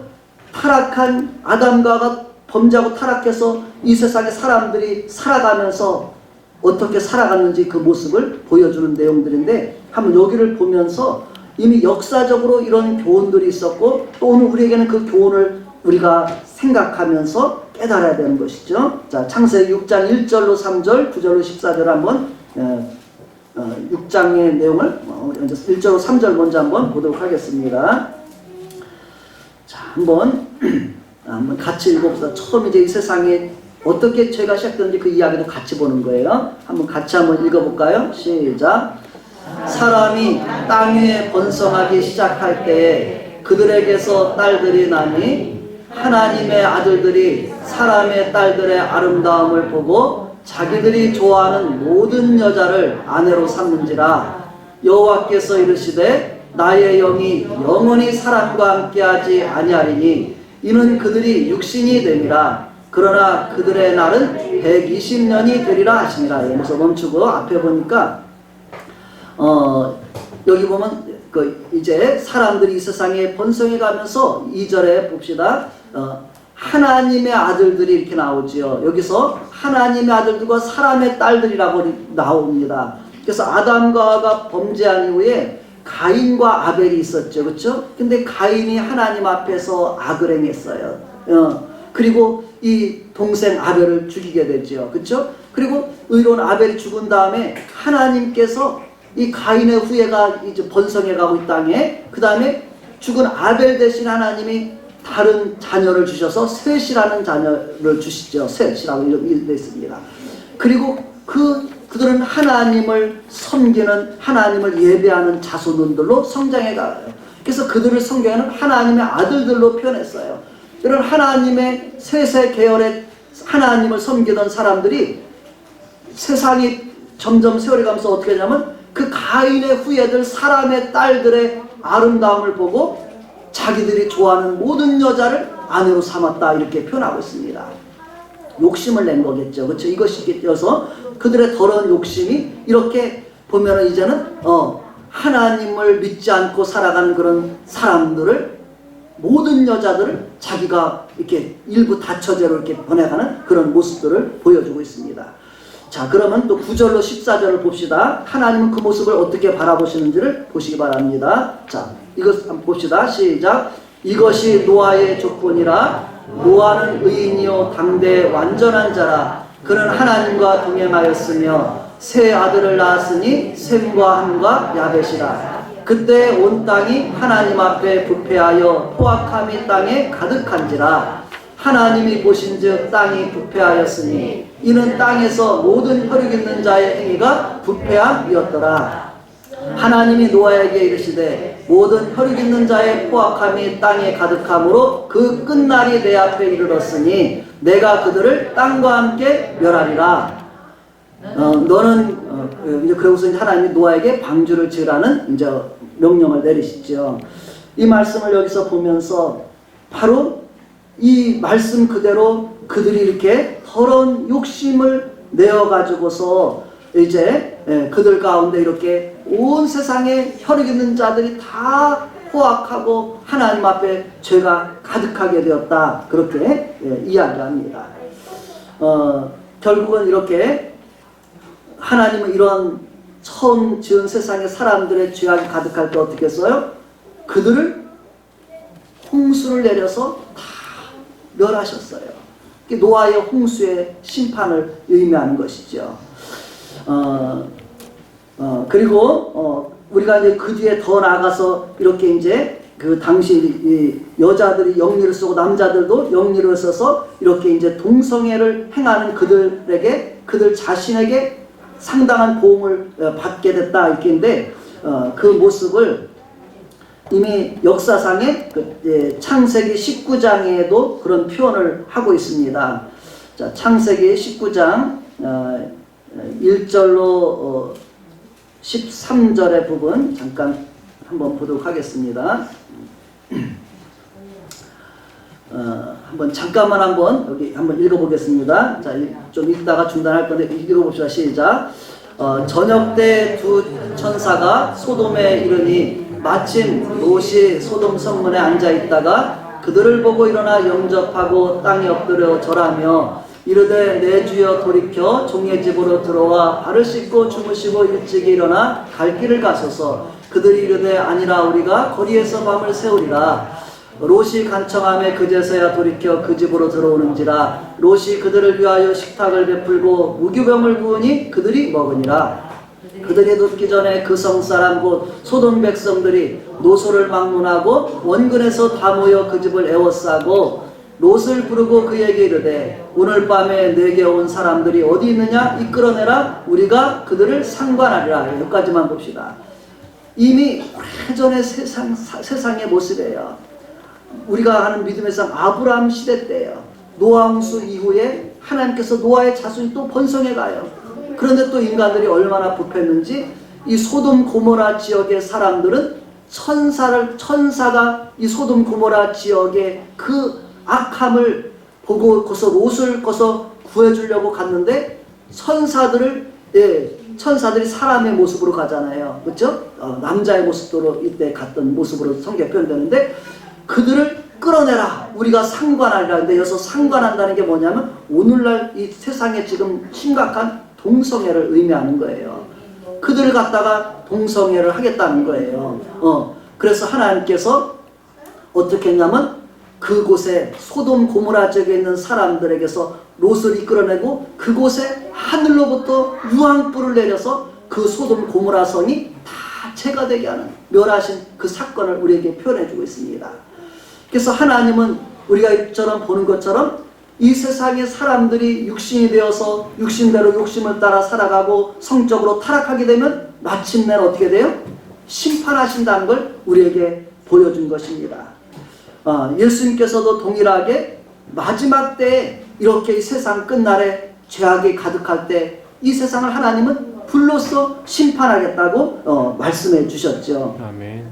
타락한 아담과 하와가 범죄하고 타락해서 이 세상의 사람들이 살아가면서 어떻게 살아갔는지 그 모습을 보여주는 내용들인데, 한번 여기를 보면서 이미 역사적으로 이런 교훈들이 있었고 또 오늘 우리에게는 그 교훈을 우리가 생각하면서 깨달아야 되는 것이죠. 자, 창세기 6장 1절로 3절 9절로 14절 한번 6장의 내용을 1절로 3절 먼저 한번 보도록 하겠습니다. 자, 한번 같이 읽어봅시다. 처음 이제 이 세상에 어떻게 죄가 시작되는지 그 이야기도 같이 보는 거예요. 같이 한번 읽어볼까요? 시작. 사람이 땅 위에 번성하기 시작할 때에 그들에게서 딸들이 나니 하나님의 아들들이 사람의 딸들의 아름다움을 보고 자기들이 좋아하는 모든 여자를 아내로 삼는지라. 여호와께서 이르시되 나의 영이 영원히 사람과 함께하지 아니하리니 이는 그들이 육신이 됨이라. 그러나 그들의 날은 120년이 되리라 하시니라. 여기서 멈추고 앞에 보니까 여기 보면 이제 사람들이 이 세상에 번성해 가면서 2절에 봅시다. 하나님의 아들들이 이렇게 나오지요. 여기서 하나님의 아들들과 사람의 딸들이라고 나옵니다. 그래서 아담과 하와가 범죄한 이후에 가인과 아벨이 있었죠. 그렇죠? 근데 가인이 하나님 앞에서 악을 행했어요. 그리고 이 동생 아벨을 죽이게 되죠. 그렇죠? 그리고 의로운 아벨이 죽은 다음에 하나님께서 이 가인의 후예가 이제 번성해 가고 이 땅에, 그 다음에 죽은 아벨 대신 하나님이 다른 자녀를 주셔서 셋이라는 자녀를 주시죠. 셋이라고 되어 있습니다. 그리고 그들은 하나님을 섬기는, 하나님을 예배하는 자손들로 성장해 가요. 그래서 그들을 성경에는 하나님의 아들들로 표현했어요. 이런 하나님의 셋의 계열의 하나님을 섬기던 사람들이 세상이 점점 세월이 가면서 어떻게 하냐면 그 가인의 후예들 사람의 딸들의 아름다움을 보고 자기들이 좋아하는 모든 여자를 아내로 삼았다, 이렇게 표현하고 있습니다. 욕심을 낸 거겠죠. 그렇죠? 이것이어서 그들의 더러운 욕심이 이렇게 보면은 이제는 하나님을 믿지 않고 살아가는 그런 사람들을, 모든 여자들을 자기가 이렇게 일부 다처제로 이렇게 보내가는 그런 모습들을 보여주고 있습니다. 자, 그러면 또 9절로 14절을 봅시다. 하나님은 그 모습을 어떻게 바라보시는지를 보시기 바랍니다. 자, 이것 한번 봅시다. 시작. 이것이 노아의 조건이라. 노아는 의인이요 당대 완전한 자라. 그는 하나님과 동행하였으며 세 아들을 낳았으니 셈과 함과 야벳이라. 그때 온 땅이 하나님 앞에 부패하여 포악함이 땅에 가득한지라. 하나님이 보신즉 땅이 부패하였으니 이는 땅에서 모든 혈육 있는 자의 행위가 부패함이었더라. 하나님이 노아에게 이르시되 모든 혈육 있는 자의 포악함이 땅에 가득함으로 그 끝날이 내 앞에 이르렀으니 내가 그들을 땅과 함께 멸하리라. 너는 이제 그러고서 하나님이 노아에게 방주를 지으라는 이제 명령을 내리시죠. 이 말씀을 여기서 보면서 바로 이 말씀 그대로 그들이 이렇게 더러운 욕심을 내어 가지고서 이제 그들 가운데 이렇게 온 세상에 혈육 있는 자들이 다 포악하고 하나님 앞에 죄가 가득하게 되었다, 그렇게 이야기합니다. 결국은 이렇게 하나님은 이런 처음 지은 세상의 사람들의 죄악이 가득할 때 어떻게 했어요? 그들을 홍수를 내려서 다 멸하셨어요. 노아의 홍수의 심판을 의미하는 것이죠. 그리고 우리가 이제 그 뒤에 더 나아가서 이렇게 이제 그 당시 이 여자들이 영리를 쓰고 남자들도 영리를 써서 이렇게 이제 동성애를 행하는 그들에게 그들 자신에게 상당한 보험을 받게 됐다 이렇게인데 그 모습을 이미 역사상의 창세기 19장에도 그런 표현을 하고 있습니다. 자, 창세기 19장 1절로 13절의 부분 잠깐 한번 보도록 하겠습니다. 한번 잠깐만 여기 한번 읽어보겠습니다. 자, 좀 읽다가 중단할 건데 읽어봅시다. 시작. 저녁 때 두 천사가 소돔에 이르니 마침 롯이 소돔 성문에 앉아 있다가 그들을 보고 일어나 영접하고 땅에 엎드려 절하며 이르되 내 주여 돌이켜 종의 집으로 들어와 발을 씻고 주무시고 일찍이 일어나 갈 길을 가소서. 그들이 이르되 아니라 우리가 거리에서 밤을 새우리라. 롯이 간청하며 그제서야 돌이켜 그 집으로 들어오는지라. 롯이 그들을 위하여 식탁을 베풀고 무교병을 구우니 그들이 먹으니라. 그들이 눕기 전에 그 성사람 곧 소돔 백성들이 노소를 막론하고 원근에서 다 모여 그 집을 에워싸고 롯을 부르고 그에게 이르되 오늘 밤에 내게 온 사람들이 어디 있느냐 이끌어내라. 우리가 그들을 상관하리라. 여기까지만 봅시다. 이미 오래전의 세상의 모습이에요. 우리가 하는 믿음의 상 아브라함 시대 때예요. 노아 홍수 이후에 하나님께서 노아의 자손이 또 번성해 가요. 그런데 또 인간들이 얼마나 부패했는지 이 소돔 고모라 지역의 사람들은 천사가 이 소돔 고모라 지역의 그 악함을 보고 거서 롯을 거서 구해주려고 갔는데 천사들이 사람의 모습으로 가잖아요. 그렇죠? 남자의 모습으로 이때 갔던 모습으로 성경 표현되는데 그들을 끌어내라. 우리가 상관하리라. 근데 여기서 상관한다는 게 뭐냐면 오늘날 이 세상에 지금 심각한 동성애를 의미하는 거예요. 그들을 갖다가 동성애를 하겠다는 거예요. 그래서 하나님께서 어떻게 했냐면 그곳에 소돔 고모라 지역에 있는 사람들에게서 롯을 이끌어내고 그곳에 하늘로부터 유황불을 내려서 그 소돔 고모라 성이 다 제거되게 하는 멸하신 그 사건을 우리에게 표현해주고 있습니다. 그래서 하나님은 우리가 이처럼 보는 것처럼 이 세상의 사람들이 육신이 되어서 육신대로 욕심을 따라 살아가고 성적으로 타락하게 되면 마침내는 어떻게 돼요? 심판하신다는 걸 우리에게 보여준 것입니다. 예수님께서도 동일하게 마지막 때에 이렇게 이 세상 끝날에 죄악이 가득할 때 이 세상을 하나님은 불로써 심판하겠다고 말씀해 주셨죠. 아멘.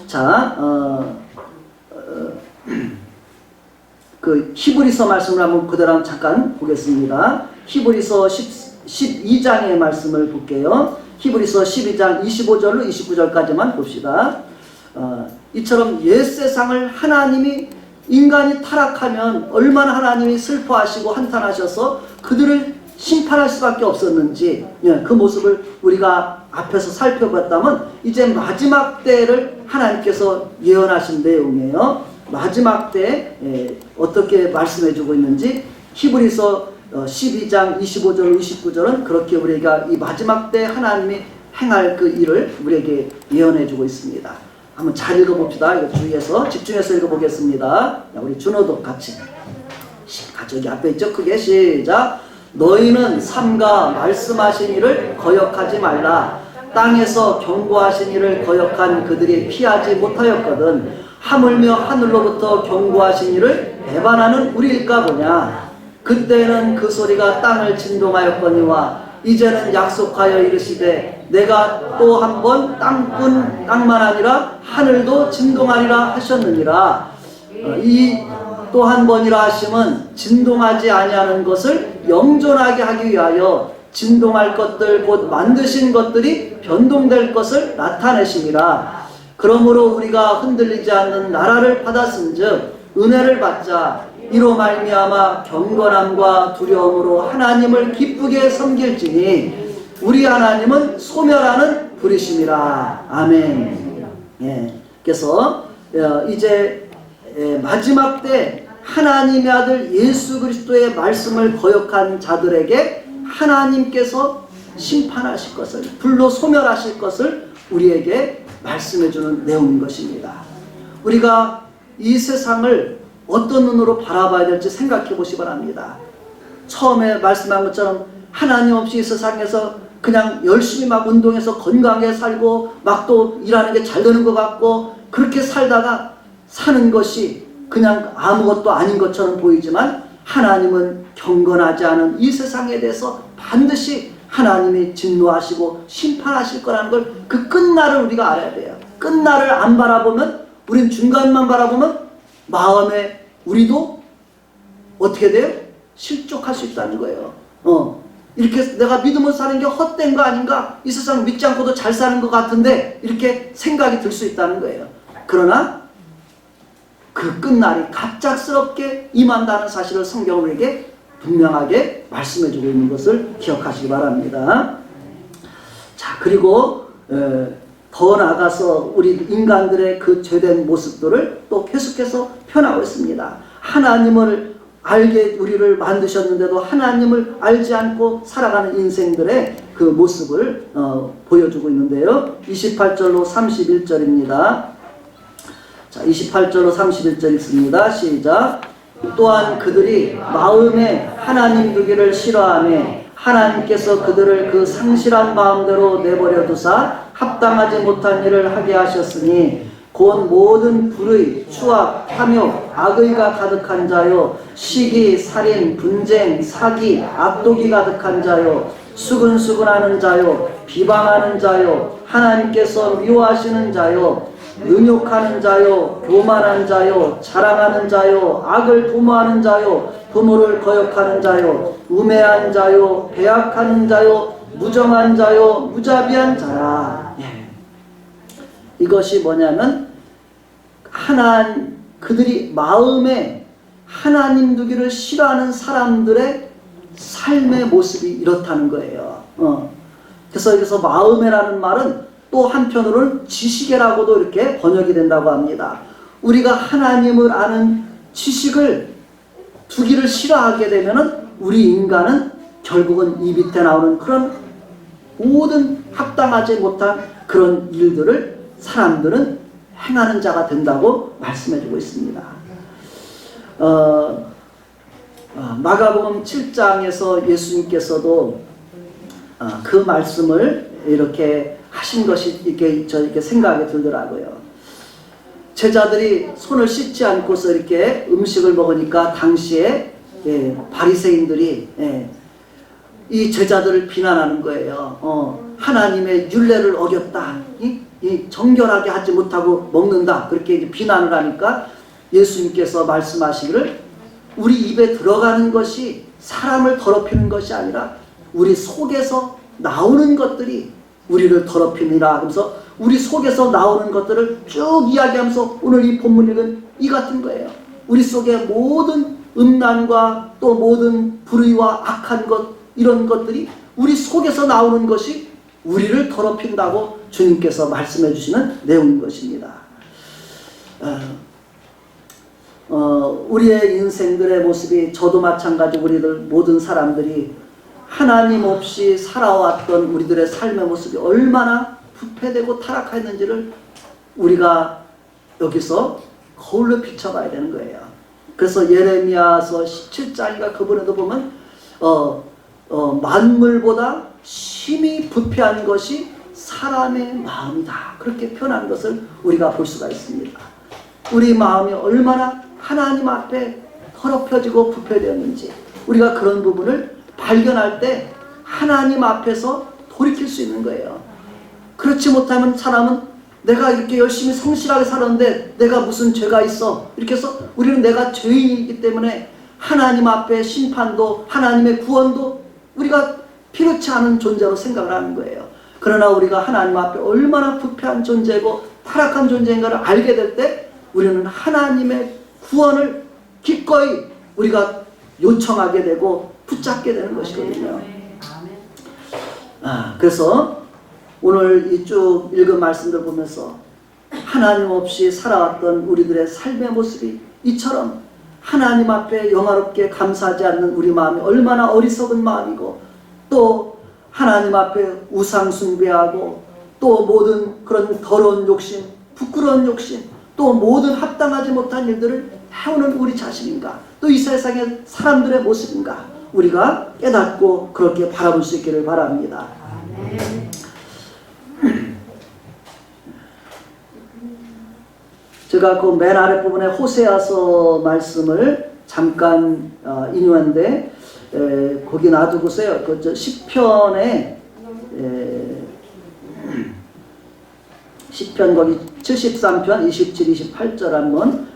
자, 그 히브리서 말씀을 한번 그대로 잠깐 보겠습니다. 히브리서 12장의 말씀을 볼게요. 히브리서 12장 25절로 29절까지만 봅시다. 이처럼 옛세상을 하나님이 인간이 타락하면 얼마나 하나님이 슬퍼하시고 한탄하셔서 그들을 심판할 수밖에 없었는지 그 모습을 우리가 앞에서 살펴봤다면 이제 마지막 때를 하나님께서 예언하신 내용이에요. 마지막 때에 어떻게 말씀해주고 있는지 히브리서 12장 25절 29절은 그렇게 우리가 이 마지막 때 하나님이 행할 그 일을 우리에게 예언해주고 있습니다. 한번 잘 읽어봅시다. 이거 주의해서 집중해서 읽어보겠습니다. 우리 준호도 같이 저기 앞에 있죠? 크게 시작. 너희는 삼가 말씀하신 일을 거역하지 말라. 땅에서 경고하신 일을 거역한 그들이 피하지 못하였거든. 하물며 하늘로부터 경고하신 이를 배반하는 우리일까 보냐. 그때는 그 소리가 땅을 진동하였거니와 이제는 약속하여 이르시되 내가 또 한 번 땅만 아니라 하늘도 진동하리라 하셨느니라. 이 또 한 번이라 하심은 진동하지 아니하는 것을 영존하게 하기 위하여 진동할 것들 곧 만드신 것들이 변동될 것을 나타내심이라. 그러므로 우리가 흔들리지 않는 나라를 받았은즉 은혜를 받자. 이로 말미암아 경건함과 두려움으로 하나님을 기쁘게 섬길지니 우리 하나님은 소멸하는 불이심이라. 아멘. 그래서 이제 마지막 때 하나님의 아들 예수 그리스도의 말씀을 거역한 자들에게 하나님께서 심판하실 것을, 불로 소멸하실 것을 우리에게 말씀해주는 내용인 것입니다. 우리가 이 세상을 어떤 눈으로 바라봐야 될지 생각해 보시기 바랍니다. 처음에 말씀한 것처럼 하나님 없이 이 세상에서 그냥 열심히 막 운동해서 건강하게 살고 막 또 일하는 게 잘 되는 것 같고 그렇게 살다가 사는 것이 그냥 아무것도 아닌 것처럼 보이지만 하나님은 경건하지 않은 이 세상에 대해서 반드시 하나님이 진노하시고 심판하실 거라는 걸 그 끝날을 우리가 알아야 돼요. 끝날을 안 바라보면 우린 중간만 바라보면 마음에 우리도 어떻게 돼요? 실족할 수 있다는 거예요. 이렇게 내가 믿음으로 사는 게 헛된 거 아닌가? 이 세상 믿지 않고도 잘 사는 것 같은데 이렇게 생각이 들 수 있다는 거예요. 그러나 그 끝날이 갑작스럽게 임한다는 사실을 성경은 우리에게 분명하게 말씀해주고 있는 것을 기억하시기 바랍니다. 자, 그리고 더 나아가서 우리 인간들의 그 죄된 모습들을 또 계속해서 표현하고 있습니다. 하나님을 알게 우리를 만드셨는데도 하나님을 알지 않고 살아가는 인생들의 그 모습을 보여주고 있는데요. 28절로 31절입니다. 자, 28절로 31절 읽습니다. 시작. 또한 그들이 마음에 하나님 두기를 싫어하며 하나님께서 그들을 그 상실한 마음대로 내버려 두사 합당하지 못한 일을 하게 하셨으니 곧 모든 불의, 추악, 탐욕, 악의가 가득한 자요 시기, 살인, 분쟁, 사기, 악독이 가득한 자요 수근수근하는 자요 비방하는 자요 하나님께서 미워하시는 자요 능욕하는 자요 교만한 자요 자랑하는 자요 악을 도모하는 자요 부모를 거역하는 자요 우매한 자요 배약하는 자요 무정한 자요 무자비한 자라. 이것이 뭐냐면 그들이 마음에 하나님 두기를 싫어하는 사람들의 삶의 모습이 이렇다는 거예요. 그래서 여기서 마음에라는 말은 또 한편으로는 지식이라고도 이렇게 번역이 된다고 합니다. 우리가 하나님을 아는 지식을 두기를 싫어하게 되면은 우리 인간은 결국은 이 밑에 나오는 그런 모든 합당하지 못한 그런 일들을 사람들은 행하는 자가 된다고 말씀해주고 있습니다. 마가복음 7장에서 예수님께서도 그 말씀을 이렇게 하신 것이 이렇게 생각이 들더라고요. 제자들이 손을 씻지 않고서 이렇게 음식을 먹으니까 당시에 바리새인들이 이 제자들을 비난하는 거예요. 하나님의 율례를 어겼다. 이 정결하게 하지 못하고 먹는다. 그렇게 이제 비난을 하니까 예수님께서 말씀하시기를 우리 입에 들어가는 것이 사람을 더럽히는 것이 아니라 우리 속에서 나오는 것들이 우리를 더럽힙니다. 그래서 우리 속에서 나오는 것들을 쭉 이야기하면서 오늘 이 본문은 이 같은 거예요. 우리 속에 모든 음란과 또 모든 불의와 악한 것 이런 것들이 우리 속에서 나오는 것이 우리를 더럽힌다고 주님께서 말씀해 주시는 내용인 것입니다. 우리의 인생들의 모습이 저도 마찬가지 우리들 모든 사람들이 하나님 없이 살아왔던 우리들의 삶의 모습이 얼마나 부패되고 타락했는지를 우리가 여기서 거울로 비춰봐야 되는 거예요. 그래서 예레미야서 17장인가 그분에도 보면 만물보다 심히 부패한 것이 사람의 마음이다. 그렇게 표현한 것을 우리가 볼 수가 있습니다. 우리 마음이 얼마나 하나님 앞에 더럽혀지고 부패되었는지 우리가 그런 부분을 발견할 때 하나님 앞에서 돌이킬 수 있는 거예요. 그렇지 못하면 사람은 내가 이렇게 열심히 성실하게 살았는데 내가 무슨 죄가 있어 이렇게 해서 우리는 내가 죄인이기 때문에 하나님 앞에 심판도 하나님의 구원도 우리가 필요치 않은 존재로 생각을 하는 거예요. 그러나 우리가 하나님 앞에 얼마나 부패한 존재고 타락한 존재인가를 알게 될 때 우리는 하나님의 구원을 기꺼이 우리가 요청하게 되고 붙잡게 되는 것이거든요. 그래서 오늘 이 쭉 읽은 말씀들 보면서 하나님 없이 살아왔던 우리들의 삶의 모습이 이처럼 하나님 앞에 영화롭게 감사하지 않는 우리 마음이 얼마나 어리석은 마음이고 또 하나님 앞에 우상 숭배하고 또 모든 그런 더러운 욕심, 부끄러운 욕심, 또 모든 합당하지 못한 일들을 해오는 우리 자신인가, 또 이 세상의 사람들의 모습인가, 우리가 깨닫고 그렇게 바라볼 수 있기를 바랍니다. 제가 그 맨 아래 부분에 호세아서 말씀을 잠깐 인용한데, 거기 놔두고서요. 그 10편에 10편 거기 73편 27, 28절 한번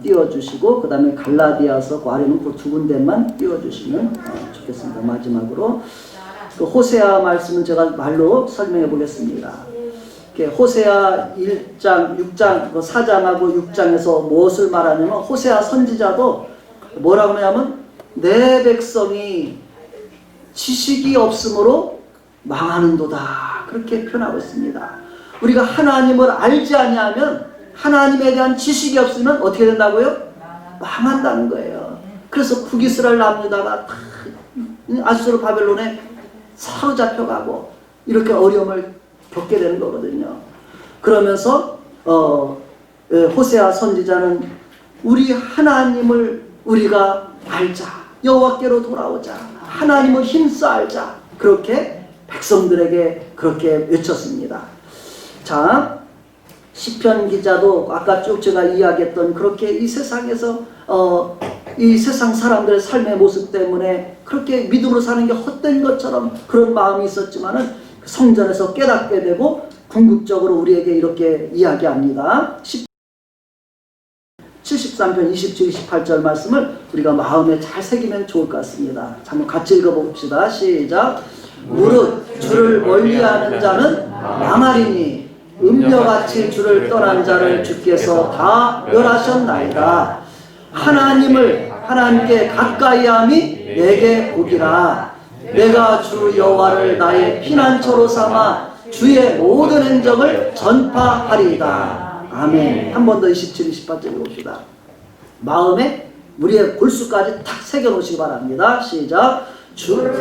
띄워주시고, 그 다음에 갈라디아서 그 아래는 그 두 군데만 띄워주시면 좋겠습니다. 마지막으로 그 호세아 말씀은 제가 말로 설명해 보겠습니다. 호세아 1장, 6장, 4장하고 6장에서 무엇을 말하냐면, 호세아 선지자도 뭐라고 하냐면 내 백성이 지식이 없으므로 망하는도다, 그렇게 표현하고 있습니다. 우리가 하나님을 알지 아니하면, 하나님에 대한 지식이 없으면 어떻게 된다고요? 망한다는 거예요. 그래서 북이스라엘 남유다가 다 아수르 바벨론에 사로잡혀가고 이렇게 어려움을 겪게 되는 거거든요. 그러면서 호세아 선지자는 우리 하나님을 우리가 알자, 여호와께로 돌아오자, 하나님을 힘써 알자, 그렇게 백성들에게 그렇게 외쳤습니다. 자, 시편 기자도 아까 쭉 제가 이야기했던 그렇게 이 세상에서 이 세상 사람들의 삶의 모습 때문에 그렇게 믿음으로 사는 게 헛된 것처럼 그런 마음이 있었지만은 성전에서 깨닫게 되고 궁극적으로 우리에게 이렇게 이야기합니다. 73편 27, 28절 말씀을 우리가 마음에 잘 새기면 좋을 것 같습니다. 한번 같이 읽어봅시다. 시작. 무릇 주를 멀리하는 자는 망하리니 음녀같이 주를 떠난 자를 주께서 다 멸하셨나이다. 하나님께 가까이함이 내게 복이라. 내가 주 여호와를 나의 피난처로 삼아 주의 모든 행적을 전파하리이다. 아멘. 한 번 더 27, 28절 읽읍시다. 마음에 우리의 골수까지 탁 새겨놓으시기 바랍니다. 시작.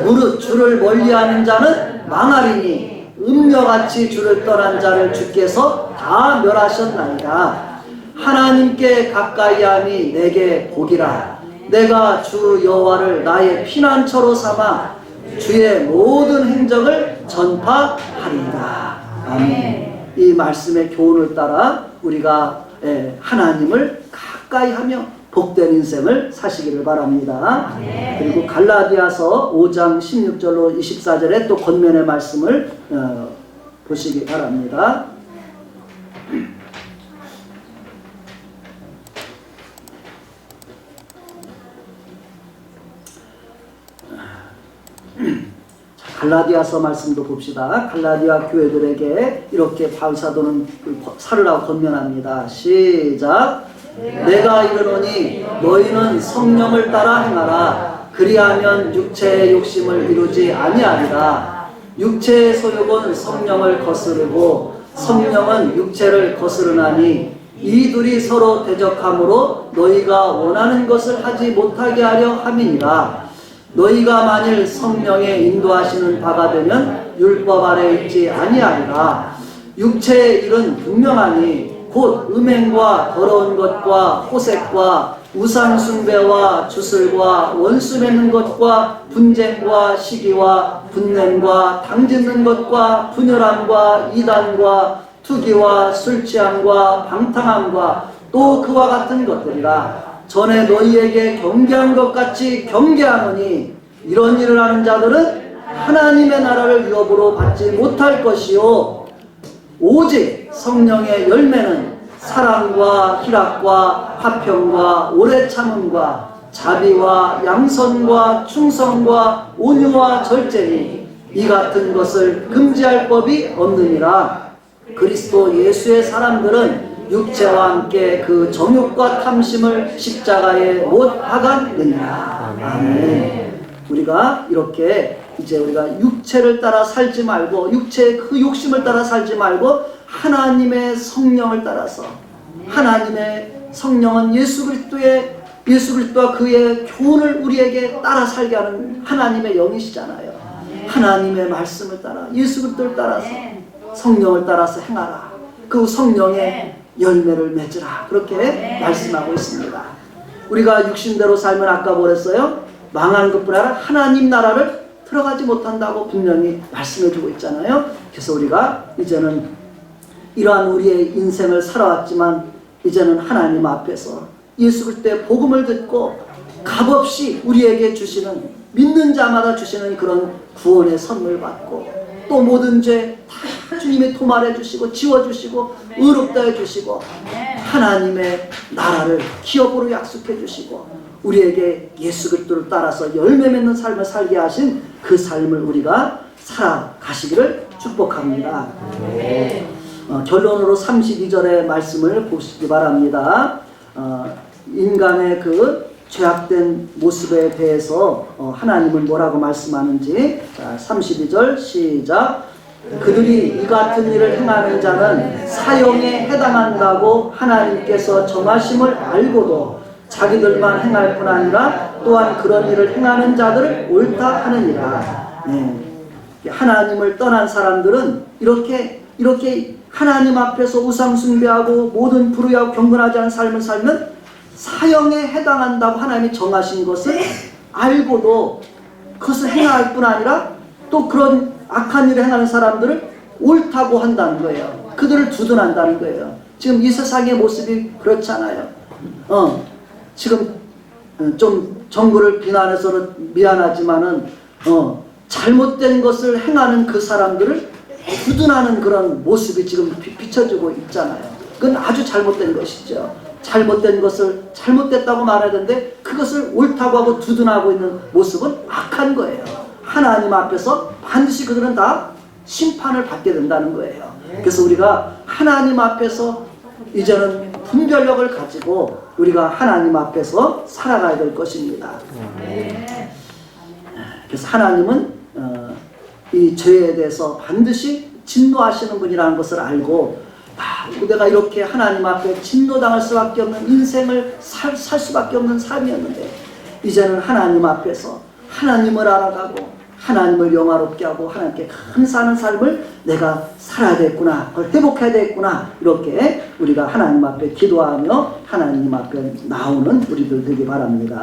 무릇 주를 멀리하는 자는 망하리니 음녀같이 주를 떠난 자를 주께서 다 멸하셨나이다. 하나님께 가까이함이 내게 복이라. 내가 주 여호와를 나의 피난처로 삼아 주의 모든 행적을 전파하리이다. 아멘. 이 말씀의 교훈을 따라 우리가 하나님을 가까이하며 복된 인생을 사시기를 바랍니다. 그리고 갈라디아서 5장 16절로 24절에 또 권면의 말씀을 보시기 바랍니다. 갈라디아서 말씀도 봅시다. 갈라디아 교회들에게 이렇게 바울사도는 살으라고 권면합니다. 시작. 내가 이르노니 너희는 성령을 따라 행하라. 그리하면 육체의 욕심을 이루지 아니하리라. 육체의 소욕은 성령을 거스르고 성령은 육체를 거스르나니 이 둘이 서로 대적하므로 너희가 원하는 것을 하지 못하게 하려 함이니라. 너희가 만일 성령의 인도하시는 바가 되면 율법 아래 있지 아니하리라. 육체의 일은 분명하니 곧 음행과 더러운 것과 호색과 우상 숭배와 주술과 원수 맺는 것과 분쟁과 시기와 분냄과 당짓는 것과 분열함과 이단과 투기와 술취함과 방탕함과 또 그와 같은 것들이라. 전에 너희에게 경계한 것 같이 경계하노니 이런 일을 하는 자들은 하나님의 나라를 유업으로 받지 못할 것이요 오직 성령의 열매는 사랑과 희락과 화평과 오래 참음과 자비와 양선과 충성과 온유와 절제니 이 같은 것을 금지할 법이 없느니라. 그리스도 예수의 사람들은 육체와 함께 그 정욕과 탐심을 십자가에 못 박았느니라. 아멘. 우리가 이렇게 이제 우리가 육체를 따라 살지 말고 육체의 그 욕심을 따라 살지 말고 하나님의 성령을 따라서, 하나님의 성령은 예수 그리스도와 그의 교훈을 우리에게 따라 살게 하는 하나님의 영이시잖아요. 하나님의 말씀을 따라 예수 그리스도를 따라서 성령을 따라서 행하라. 그 성령의 열매를 맺으라. 그렇게 말씀하고 있습니다. 우리가 육신대로 살면 아까 뭐랬어요? 망하는 것뿐 아니라 하나님 나라를 들어가지 못한다고 분명히 말씀해주고 있잖아요. 그래서 우리가 이제는 이러한 우리의 인생을 살아왔지만 이제는 하나님 앞에서 예수 그리스도의 복음을 듣고 값없이 우리에게 주시는, 믿는 자마다 주시는 그런 구원의 선물 받고 또 모든 죄 다 주님이 도말해 주시고 지워주시고 의롭다 해주시고 하나님의 나라를 기업으로 약속해 주시고 우리에게 예수 그리스도를 따라서 열매 맺는 삶을 살게 하신 그 삶을 우리가 살아가시기를 축복합니다. 결론으로 32절의 말씀을 보시기 바랍니다. 인간의 그 죄악된 모습에 대해서 하나님은 뭐라고 말씀하는지. 자, 32절 시작. 그들이 이 같은 일을 행하는 자는 사형에 해당한다고 하나님께서 정하심을 알고도 자기들만 행할 뿐 아니라 또한 그런 일을 행하는 자들을 옳다 하느니라. 하나님을 떠난 사람들은 이렇게 하나님 앞에서 우상 숭배하고 모든 불의하고 경건하지 않은 삶을 살면 사형에 해당한다고 하나님이 정하신 것을 알고도 그것을 행할 뿐 아니라 또 그런 악한 일을 행하는 사람들을 옳다고 한다는 거예요. 그들을 두둔한다는 거예요. 지금 이 세상의 모습이 그렇잖아요. 지금 좀 정부를 비난해서는 미안하지만은 잘못된 것을 행하는 그 사람들을 두둔하는 그런 모습이 지금 비춰지고 있잖아요. 그건 아주 잘못된 것이죠. 잘못된 것을 잘못됐다고 말해야 되는데 그것을 옳다고 하고 두둔하고 있는 모습은 악한 거예요. 하나님 앞에서 반드시 그들은 다 심판을 받게 된다는 거예요. 그래서 우리가 하나님 앞에서 이제는 분별력을 가지고 우리가 하나님 앞에서 살아가야 될 것입니다. 그래서 하나님은 이 죄에 대해서 반드시 진노하시는 분이라는 것을 알고 내가 이렇게 하나님 앞에 진노당할 수밖에 없는 인생을 살 수밖에 없는 삶이었는데 이제는 하나님 앞에서 하나님을 알아가고 하나님을 영화롭게 하고 하나님께 감사하는 삶을 내가 살아야 되겠구나, 그걸 회복해야 되겠구나, 이렇게 우리가 하나님 앞에 기도하며 하나님 앞에 나오는 우리들 되기 바랍니다.